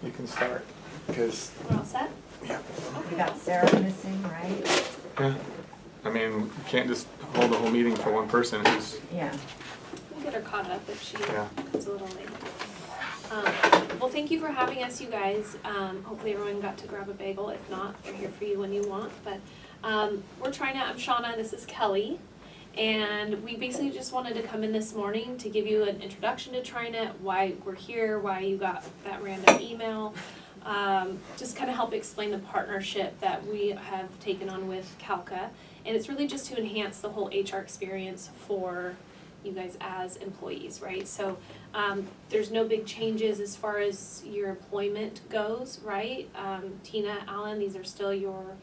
you can start, because, We're all set? yeah. We got Sarah missing, right? Yeah, I mean, you can't just hold the whole meeting for one person who's, Yeah. We'll get her caught up if she Yeah. comes a little late. Well, thank you for having us, you guys. Hopefully everyone got to grab a bagel. If not, they're here for you when you want. But I'm Shauna, this is Kelly. And we basically just wanted to come in this morning to give you an introduction to TriNet, why we're here, why you got that random email. Just kind of help explain the partnership that we have taken on with Kalka. And it's really just to enhance the whole HR experience for you guys as employees, right? So there's no big changes as far as your employment goes, right? Tina, Alan, these are still your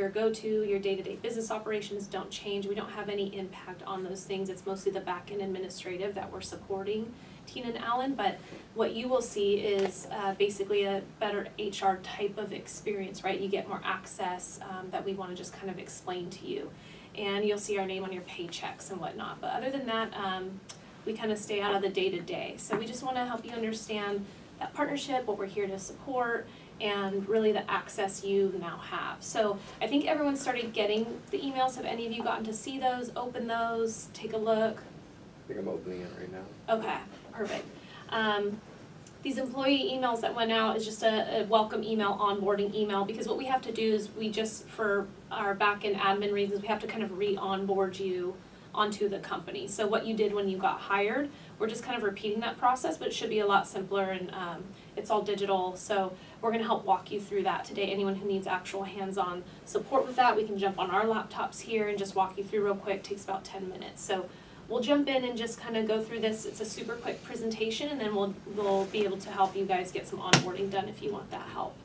go-to, your day-to-day business operations don't change. We don't have any impact on those things. It's mostly the back-end administrative that we're supporting Tina and Alan, but what you will see is basically a better HR type of experience, right? You get more access that we want to just kind of explain to you. And you'll see our name on your paychecks and whatnot. But other than that, we kind of stay out of the day-to-day. So we just want to help you understand that partnership, what we're here to support, and really the access you now have. So I think everyone started getting the emails. Have any of you gotten to see those, open those, take a look? I think I'm opening it right now. Okay, perfect. These employee emails that went out is just a welcome email, onboarding email, because what we have to do is we just, for our back-end admin reasons, we have to kind of re-onboard you onto the company. So what you did when you got hired, we're just kind of repeating that process, but it should be a lot simpler, and it's all digital. So we're gonna help walk you through that today. Anyone who needs actual hands-on support with that, we can jump on our laptops here and just walk you through real quick. It takes about 10 minutes. So we'll jump in and just kind of go through this. It's a super quick presentation, and then we'll be able to help you guys get some onboarding done if you want that help.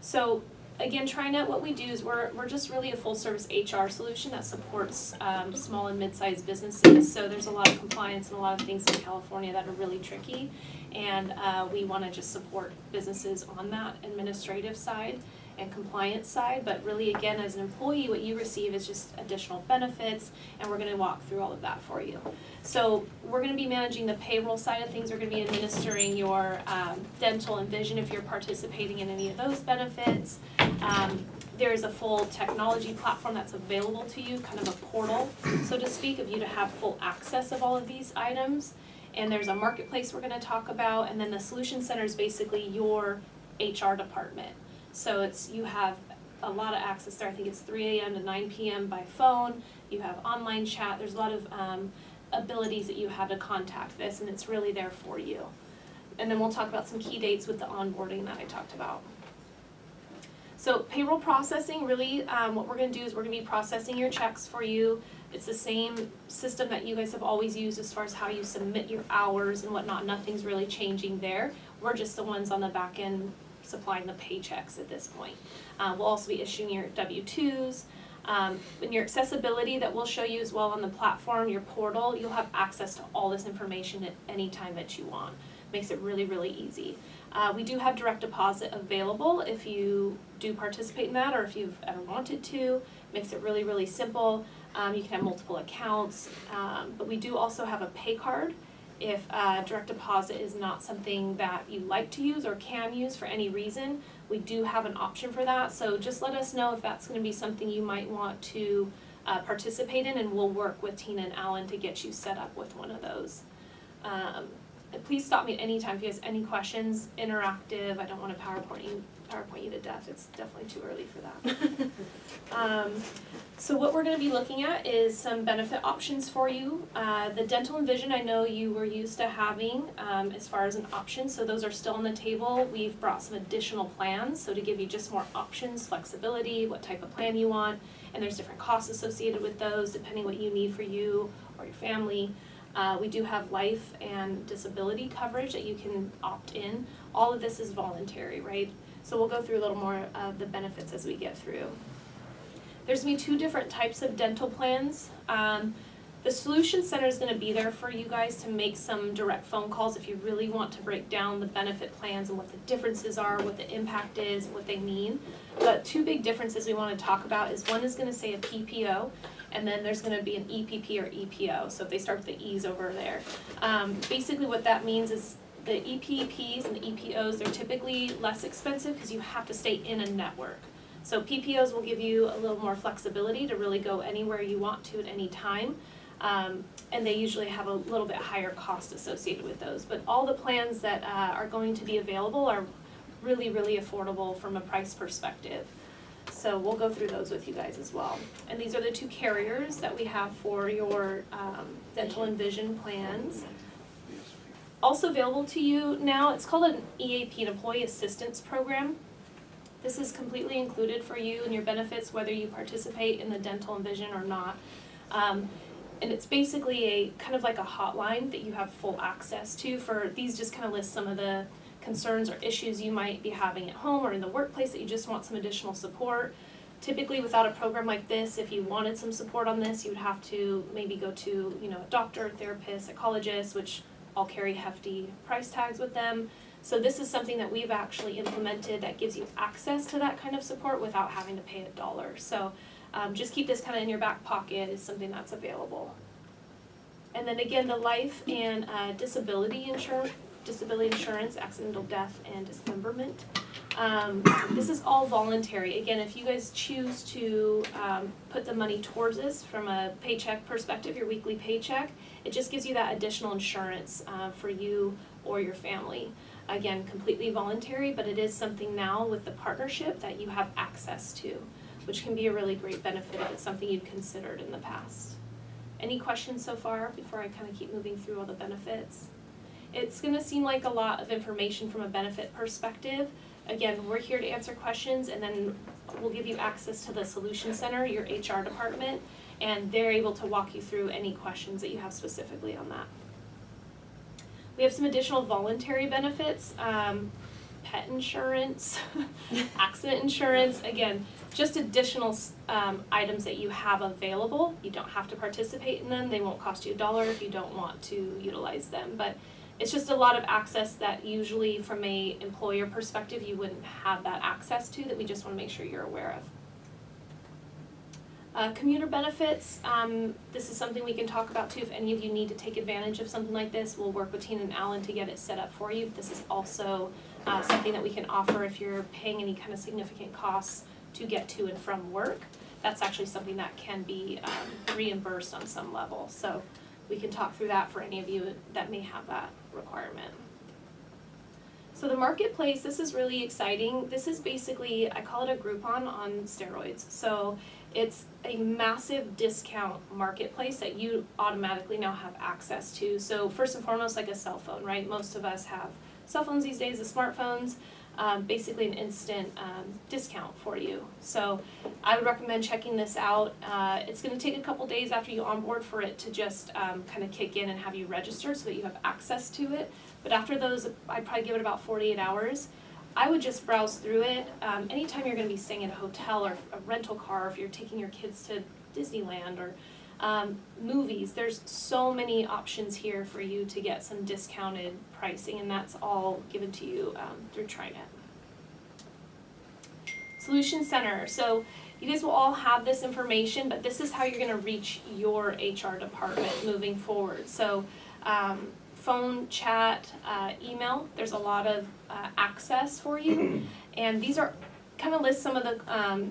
So again, TriNet, what we do is we're just really a full service HR solution that supports small and mid-sized businesses. So there's a lot of compliance and a lot of things in California that are really tricky, and we want to just support businesses on that administrative side and compliance side. But really, again, as an employee, what you receive is just additional benefits, and we're going to walk through all of that for you. So we're going to be managing the payroll side of things. We're going to be administering your dental and vision if you're participating in any of those benefits. There is a full technology platform that's available to you, kind of a portal, so to speak, of you to have full access of all of these items. And there's a marketplace we're going to talk about, and then the Solution Center is basically your HR department. So you have a lot of access there. I think it's 3 a.m. to 9 p.m. by phone. You have online chat. There's a lot of abilities that you have to contact this, and it's really there for you. And then we'll talk about some key dates with the onboarding that I talked about. So payroll processing, really what we're going to do is we're going to be processing your checks for you. It's the same system that you guys have always used as far as how you submit your hours and whatnot. Nothing's really changing there. We're just the ones on the back end supplying the paychecks at this point. We'll also be issuing your W-2s. And your accessibility that we'll show you as well on the platform, your portal, you'll have access to all this information at any time that you want. Makes it really, really easy. We do have direct deposit available if you do participate in that, or if you've ever wanted to. Makes it really, really simple. You can have multiple accounts, but we do also have a pay card if direct deposit is not something that you like to use or can use for any reason. We do have an option for that, so just let us know if that's going to be something you might want to participate in, and we'll work with Tina and Alan to get you set up with one of those. Please stop me at any time if you have any questions. Interactive. I don't want to PowerPoint you to death. It's definitely too early for that. So what we're going to be looking at is some benefit options for you. The dental and vision, I know you were used to having as far as an option, so those are still on the table. We've brought some additional plans, so to give you just more options, flexibility, what type of plan you want, and there's different costs associated with those depending what you need for you or your family. We do have life and disability coverage that you can opt in. All of this is voluntary, right? So we'll go through a little more of the benefits as we get through. There's going to be 2 different types of dental plans. The Solution Center is going to be there for you guys to make some direct phone calls if you really want to break down the benefit plans and what the differences are, what the impact is, what they mean. But 2 big differences we want to talk about is one is going to say a PPO, and then there's going to be an EPP or EPO. So if they start with the E's over there. Basically what that means is the EPPs and the EPOs, they're typically less expensive because you have to stay in a network. So PPOs will give you a little more flexibility to really go anywhere you want to at any time. And they usually have a little bit higher cost associated with those. But all the plans that are going to be available are really, really affordable from a price perspective. So we'll go through those with you guys as well. And these are the two carriers that we have for your dental and vision plans. Also available to you now, it's called an EAP, an Employee Assistance Program. This is completely included for you and your benefits, whether you participate in the dental and vision or not. And it's basically a kind of like a hotline that you have full access to for, these just kind of list some of the concerns or issues you might be having at home or in the workplace that you just want some additional support. Typically without a program like this, if you wanted some support on this, you would have to maybe go to, you know, a doctor, therapist, psychologist, which all carry hefty price tags with them. So this is something that we've actually implemented that gives you access to that kind of support without having to pay $1. So just keep this kind of in your back pocket is something that's available. And then again, the life and disability insurance, accidental death and dismemberment. This is all voluntary. Again, if you guys choose to put the money towards this from a paycheck perspective, your weekly paycheck, it just gives you that additional insurance for you or your family. Again, completely voluntary, but it is something now with the partnership that you have access to, which can be a really great benefit if it's something you've considered in the past. Any questions so far before I kind of keep moving through all the benefits? It's going to seem like a lot of information from a benefit perspective. Again, we're here to answer questions, and then we'll give you access to the Solution Center, your HR department, and they're able to walk you through any questions that you have specifically on that. We have some additional voluntary benefits, pet insurance, accident insurance. Again, just additional items that you have available. You don't have to participate in them. They won't cost you $1 if you don't want to utilize them. But it's just a lot of access that usually from a employer perspective you wouldn't have that access to, that we just want to make sure you're aware of. Commuter benefits, this is something we can talk about too. If any of you need to take advantage of something like this, we'll work with Tina and Alan to get it set up for you. This is also something that we can offer if you're paying any kind of significant costs to get to and from work. That's actually something that can be reimbursed on some level. So we can talk through that for any of you that may have that requirement. So the marketplace, this is really exciting. This is basically, I call it a Groupon on steroids. So it's a massive discount marketplace that you automatically now have access to. So first and foremost, like a cell phone, right? Most of us have cell phones these days, the smartphones, basically an instant discount for you. So I would recommend checking this out. It's going to take a couple days after you onboard for it to just kind of kick in and have you register so that you have access to it. But after those, I'd probably give it about 48 hours. I would just browse through it. Anytime you're going to be staying at a hotel or a rental car, if you're taking your kids to Disneyland or movies, there's so many options here for you to get some discounted pricing, and that's all given to you through TriNet. Solution Center. So you guys will all have this information, but this is how you're going to reach your HR department moving forward. So phone, chat, email, there's a lot of access for you, and these are kind of list some of the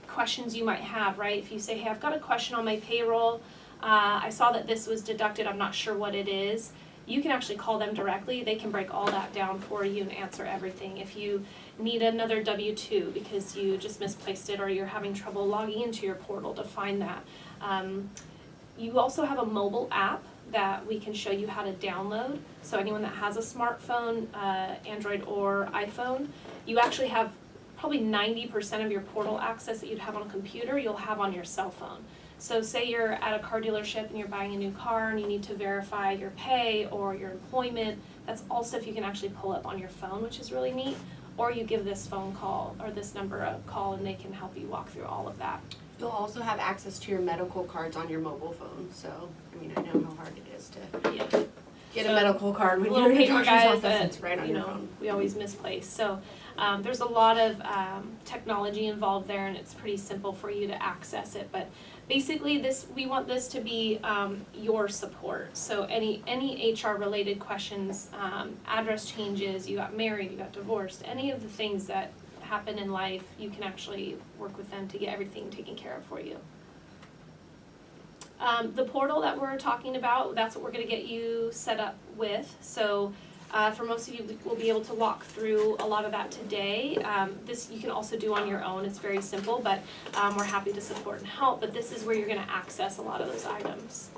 questions you might have, right? If you say, hey, I've got a question on my payroll, I saw that this was deducted, I'm not sure what it is, you can actually call them directly. They can break all that down for you and answer everything. If you need another W-2 because you just misplaced it or you're having trouble logging into your portal to find that. You also have a mobile app that we can show you how to download. So anyone that has a smartphone, Android or iPhone, you actually have probably 90% of your portal access that you'd have on a computer, you'll have on your cell phone. So say you're at a car dealership and you're buying a new car and you need to verify your pay or your employment, that's all stuff you can actually pull up on your phone, which is really neat. Or you give this phone call or this number a call and they can help you walk through all of that. You'll also have access to your medical cards on your mobile phone, so, I mean, I know how hard it is to get a medical card when you're in a paper doctor's guys office, that, it's right on your phone. we always misplace. So there's a lot of technology involved there, and it's pretty simple for you to access it. But basically we want this to be your support. So any HR related questions, address changes, you got married, you got divorced, any of the things that happen in life, you can actually work with them to get everything taken care of for you. The portal that we're talking about, that's what we're going to get you set up with. So for most of you, we'll be able to walk through a lot of that today. This you can also do on your own. It's very simple, but we're happy to support and help. But this is where you're going to access a lot of those items.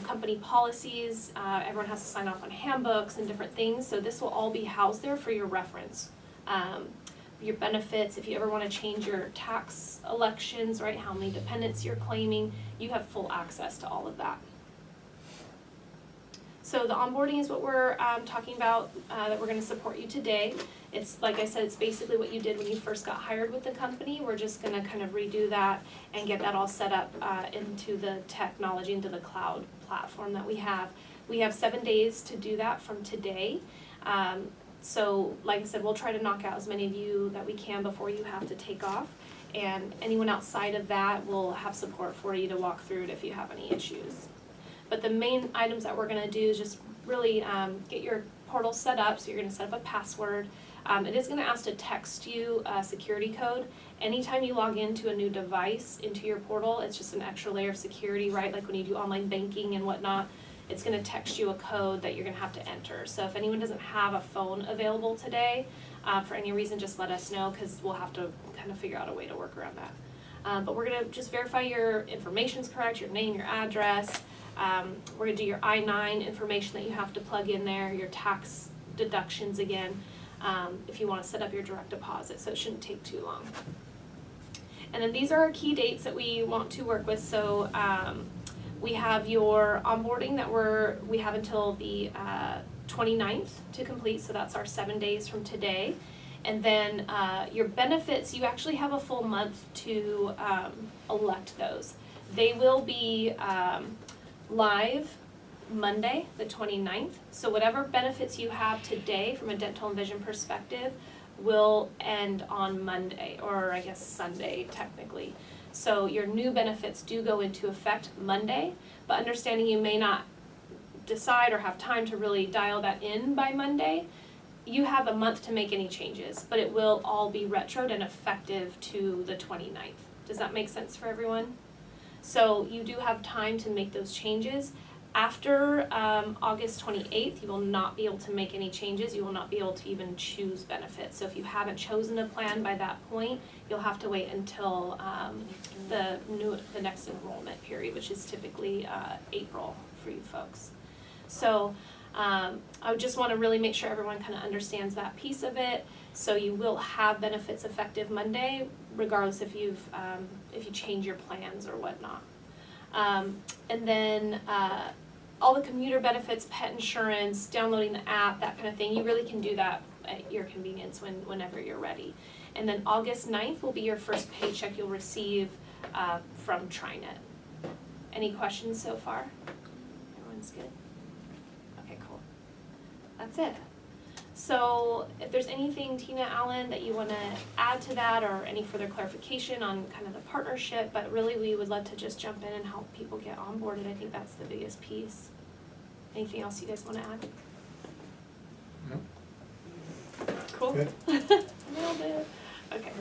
Company policies, everyone has to sign off on handbooks and different things. So this will all be housed there for your reference. Your benefits, if you ever want to change your tax elections, right, how many dependents you're claiming, you have full access to all of that. So the onboarding is what we're talking about, that we're going to support you today. It's, like I said, it's basically what you did when you first got hired with the company. We're just going to kind of redo that and get that all set up into the technology, into the cloud platform that we have. We have 7 days to do that from today. So, like I said, we'll try to knock out as many of you that we can before you have to take off. And anyone outside of that, we'll have support for you to walk through it if you have any issues. But the main items that we're going to do is just really get your portal set up. So you're going to set up a password. It is going to ask to text you a security code. Anytime you log into a new device into your portal, it's just an extra layer of security, right? Like when you do online banking and whatnot. It's going to text you a code that you're going to have to enter. So if anyone doesn't have a phone available today, for any reason, just let us know because we'll have to kind of figure out a way to work around that. But we're going to just verify your information's correct, your name, your address. We're going to do your I-9 information that you have to plug in there, your tax deductions again, if you want to set up your direct deposit. So it shouldn't take too long. And then these are our key dates that we want to work with. So we have your onboarding that we have until the 29th to complete, so that's our 7 days from today. And then your benefits, you actually have a full month to elect those. They will be live Monday, the 29th. So whatever benefits you have today from a dental and vision perspective will end on Monday, or I guess Sunday technically. So your new benefits do go into effect Monday, but understanding you may not decide or have time to really dial that in by Monday, you have a month to make any changes, but it will all be retroed and effective to the 29th. Does that make sense for everyone? So you do have time to make those changes. After August 28th, you will not be able to make any changes. You will not be able to even choose benefits. So if you haven't chosen a plan by that point, you'll have to wait until the next enrollment period, which is typically April for you folks. So I would just want to really make sure everyone kind of understands that piece of it. So you will have benefits effective Monday, regardless if you change your plans or whatnot. And then all the commuter benefits, pet insurance, downloading the app, that kind of thing, you really can do that at your convenience whenever you're ready. And then August 9th will be your first paycheck you'll receive from TriNet. Any questions so far? Everyone's good? Okay, cool. That's it. So if there's anything, Tina, Allen, that you want to add to that or any further clarification on kind of the partnership, but really we would love to just jump in and help people get onboarded. I think that's the biggest piece. Anything else you guys want to add? No. Cool. Good. Nailed it. Okay,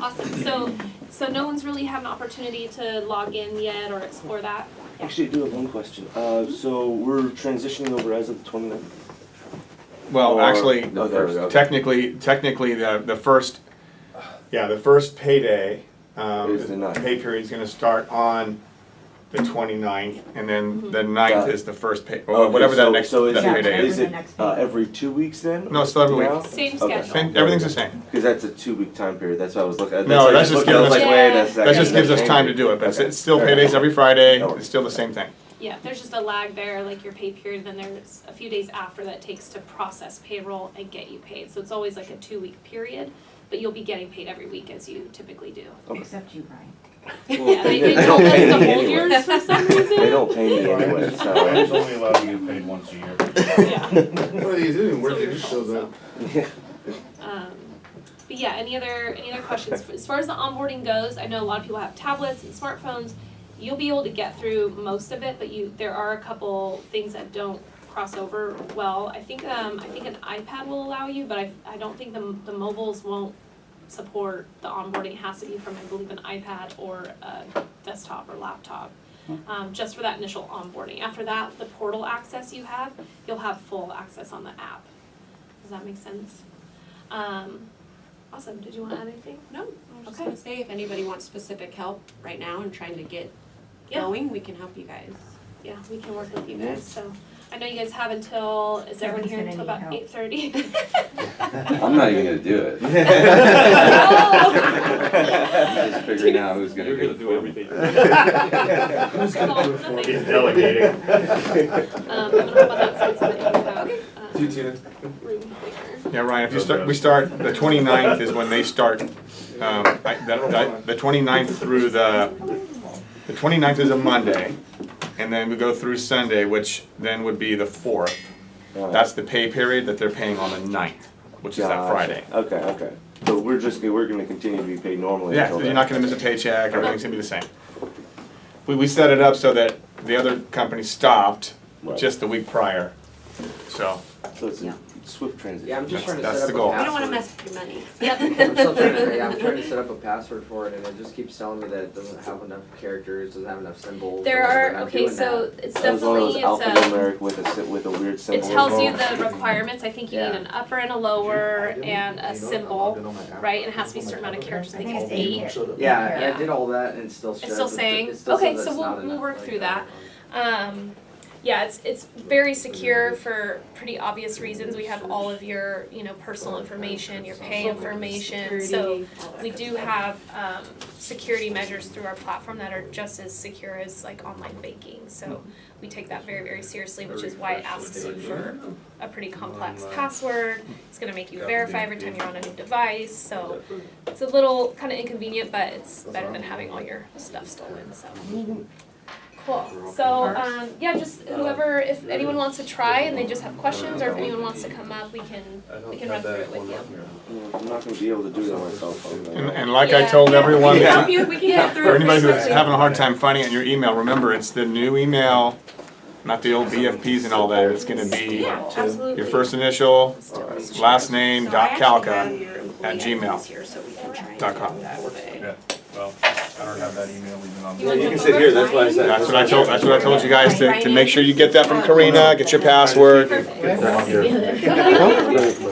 awesome. So no one's really had an opportunity to log in yet or explore that? Actually, I do have one question. So we're transitioning over as of the 29th? Well, Or- actually, Oh, there we go. technically, the first payday, Is the 9th. pay period is gonna start on the 29th, and then the 9th Got it. is the first pay, or Okay, whatever that so- next, so is that it- payday Is is. it Next payday. every 2 weeks then? No, it's still every week. Now? Same Okay. schedule. Everything's the same. Because that's a 2-week time period. That's what I was looking at. No, what I that's was just looking at. I was giving like, us- wait a second. That just gives us time to changing. do it, but Okay. it's still Fair paydays enough. every Friday, That works. it's still the same thing. Yeah, there's just a lag there, like your pay period, then there's a few days after that it takes to process payroll and get you paid. So it's always like a 2-week period, but you'll be getting paid every week as you typically do. Okay. Except you, Brian. Yeah, they They told don't us pay to me hold anyway. yours for some reason. They don't pay me anyway, Brian's so. only allowed to get paid once a year. Yeah. Well, you didn't work, So it your just fault, shows up. But yeah, any other questions? As far as the onboarding goes, I know a lot of people have tablets and smartphones. you'll be able to get through most of it, but there are a couple things that don't cross over well. I think an iPad will allow you, but I don't think the mobiles won't support the onboarding. It has to be from, I believe, an iPad or a desktop or laptop, just for that initial onboarding. After that, the portal access you'll have full access on the app. Does that make sense? Awesome. Did you want to add anything? No, I was just Okay. gonna say, if anybody wants specific help right now and trying to get Yeah. going, we can help you guys. Yeah, we can work with you guys. So I know you guys have until, is everyone here until about 8:30? I'm not even gonna do it. Oh. I'm just figuring out who's gonna You're do gonna it do for me. everything. Who's gonna do it? He's delegating. I'm gonna hold on that side so that you have, You, Tina. room quicker. Yeah, Ryan, if you start, we start, the 29th is when they start, the 29th through the 29th is a Monday, and then we go through Sunday, which then would be the 4th. That's the pay period that they're paying on the 9th, which is that Gotcha. Friday. Okay. So we're gonna continue to be paid normally Yeah, until you're then. not gonna miss a paycheck, everything's gonna be the same. We set it up so that the other company stopped Right. just the week prior, so. So it's a swift transition. Yeah, I'm just trying to That's set the up goal. a We don't password. wanna mess with your money. Yep. I'm still trying to, yeah, I'm trying to set up a password for it, and it just keeps telling me that it doesn't have enough characters, doesn't have enough symbols. There or whatever, are, and I'm okay, doing so that. it's That was one of those definitely, alphanumeric with a weird symbol. it tells you involved. the requirements. I think you need Yeah. an upper and a lower and a symbol, right? And it has to be a certain amount of characters. I think it's 8. Yeah, and Yeah. I did all that, and it still shows. still it- saying? it still Okay, says so it's we'll- not we'll enough, work like, through that. Yeah, it's very secure for pretty obvious reasons. We have all of your, personal information, your pay information. So we do have security measures through our platform that are just as secure as like online banking. So we take that very, very seriously, which is why it asks you for a pretty complex password. It's gonna make you verify every time you're on a new device. So it's a little kind of inconvenient, but it's better than having all your stuff stolen. So. Cool. So, just whoever, if anyone wants to try and they just have questions, or if anyone wants to come up, we can run through it with you. I'm not gonna be able to do that on my cell phone. though. And like I told everyone, We can help for you, we can get through it. anybody pretty who's quickly. having a hard time finding it in your email, remember, it's the new email, not the old BFPs and all that. It's gonna be Yeah, absolutely. your first initial, last name, So I dot actually Kalka have your at employee gmail. IDs here, so we can try and dot do com. it that way. Yeah, well, I don't have that email even on. You want You to can go sit over? here, that's why I said. That's what I told you guys to make sure you get that from Karina, get your password. Perfect.